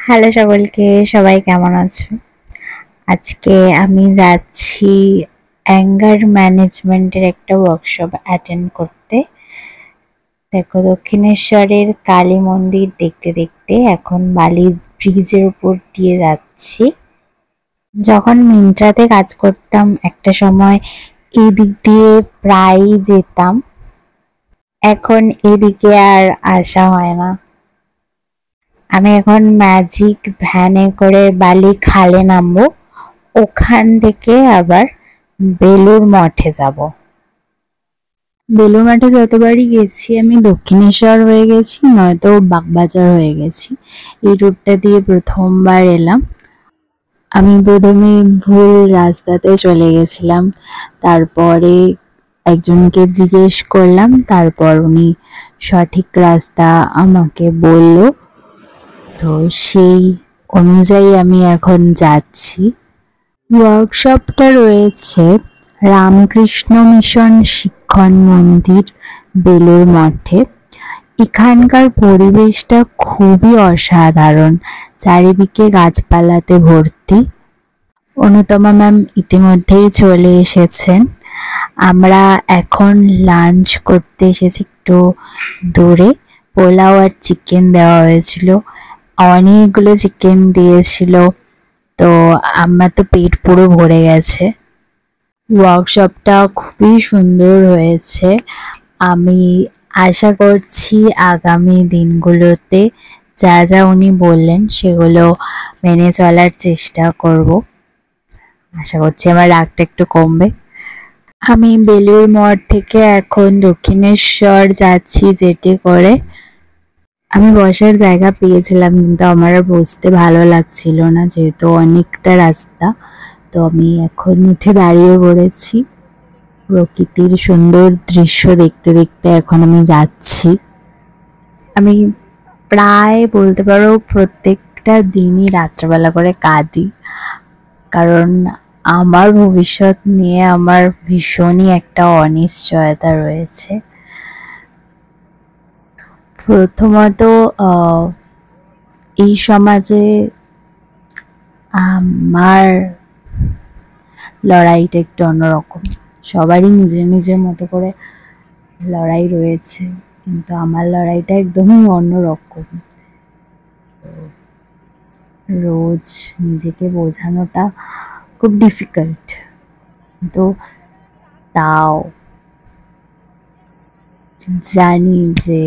Hello সকলকে, সবাই কেমন আছো? আজকে আমি যাচ্ছি অ্যাঙ্গার ম্যানেজমেন্টের একটা ওয়ার্কশপ অ্যাটেন্ড করতে। দেখো, দক্ষিণেশ্বরের কালী মন্দির দেখতে দেখতে এখন বালি ব্রিজের উপর দিয়ে যাচ্ছি। যখন মিন্ত্রাতে কাজ করতাম একটা সময় এই দিক দিয়ে প্রায়ই যেতাম, এখন এদিকে আর আসা হয় না। আমি এখন ম্যাজিক ভ্যানে করে বালি খালে নামবো, ওখান থেকে আবার বেলুর মঠে যাব। বেলুর মঠে যতবারই গেছি আমি দক্ষিণেশ্বর হয়ে গেছি, নয়তো বাগবাজার হয়ে গেছি। এই রুটটা দিয়ে প্রথমবার এলাম। আমি প্রথমে ভুল রাস্তাতে চলে গেছিলাম, তারপরে একজনকে জিজ্ঞেস করলাম, তারপর উনি সঠিক রাস্তা আমাকে বলল। তো সেই অনুযায়ী আমি এখন যাচ্ছি। ওয়ার্কশপটা রয়েছে রামকৃষ্ণ মিশন শিক্ষণ মন্দির, বেলুর মঠে। এখানকার পরিবেশটা খুবই অসাধারণ, চারিদিকে গাছপালাতে ভর্তি। অনুতমা ম্যাম ইতিমধ্যেই চলে এসেছেন। আমরা এখন লাঞ্চ করতে এসেছি একটু দূরে। পোলাও আর চিকেন দেওয়া হয়েছিল, অনেকগুলো চিকেন দিয়েছিল, তো আমার তো পেট পুরো ভরে গেছে। ওয়ার্কশপটা খুবই সুন্দর হয়েছে। আমি আশা করছি আগামী দিনগুলোতে যা যা উনি বললেন সেগুলো মেনে চলার চেষ্টা করব। আশা করছি আমার রাগটা একটু কমবে। আমি বেলুর মঠ থেকে এখন দক্ষিণেশ্বর যাচ্ছি জেটে করে। আমি বসার জায়গা পেয়েছিলাম, কিন্তু আমার আর বসতে ভালো লাগছিল না, যেহেতু অনেকটা রাস্তা। তো আমি এখন উঠে দাঁড়িয়ে পড়েছি। প্রকৃতির সুন্দর দৃশ্য দেখতে দেখতে এখন আমি যাচ্ছি। আমি প্রায় বলতে পারো প্রত্যেকটা দিনই রাত্রেবেলা করে কাঁদি, কারণ আমার ভবিষ্যৎ নিয়ে আমার ভীষণই একটা অনিশ্চয়তা রয়েছে। প্রথমত এই সমাজে আমার লড়াইটা একটু অন্যরকম। সবারই নিজের নিজের মতো করে লড়াই রয়েছে, কিন্তু আমার লড়াইটা একদমই অন্যরকম। রোজ নিজেকে বোঝানোটা খুব ডিফিকাল্ট, কিন্তু তাও জানি যে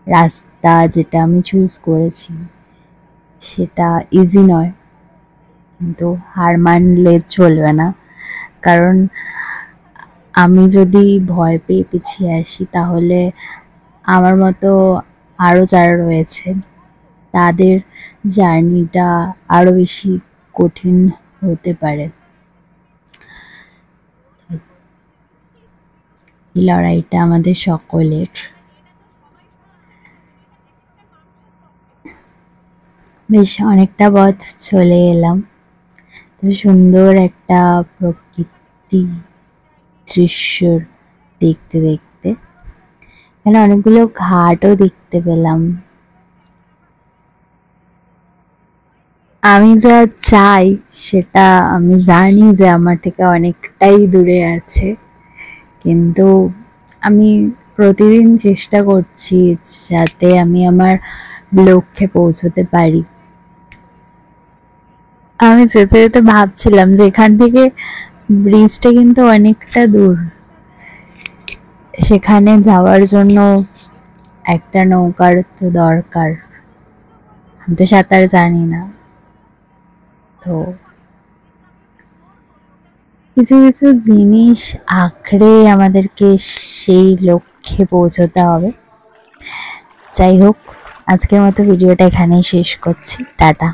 রাস্তা যেটা আমি চুজ করেছি সেটা ইজি নয়, কিন্তু হার মানলে চলবে না। কারণ আমি যদি ভয় পেয়ে পিছিয়ে আসি, তাহলে আমার মতো আরও যারা রয়েছে তাদের জার্নিটা আরও বেশি কঠিন হতে পারে। এই লড়াইটা আমাদের সকলের। বেশ অনেকটা পথ চলে এলাম, তো সুন্দর একটা প্রকৃতি দৃশ্য দেখতে দেখতে এখানে অনেকগুলো ঘাটও দেখতে পেলাম। আমি যা চাই সেটা আমি জানি যে আমার থেকে অনেকটাই দূরে আছে, কিন্তু আমি প্রতিদিন চেষ্টা করছি যাতে আমি আমার লক্ষ্যে পৌঁছতে পারি। আমি যেতে যেতে ভাবছিলাম যে এখান থেকে ব্রিজটা কিন্তু অনেকটা দূর, সেখানে যাওয়ার জন্য একটা নৌকার তো দরকার। আমি তো সাঁতার জানি না, তো কিছু কিছু জিনিস আঁকড়ে আমাদেরকে সেই লক্ষ্যে পৌঁছতে হবে। যাই হোক, আজকের মতো ভিডিওটা এখানেই শেষ করছি। টাটা।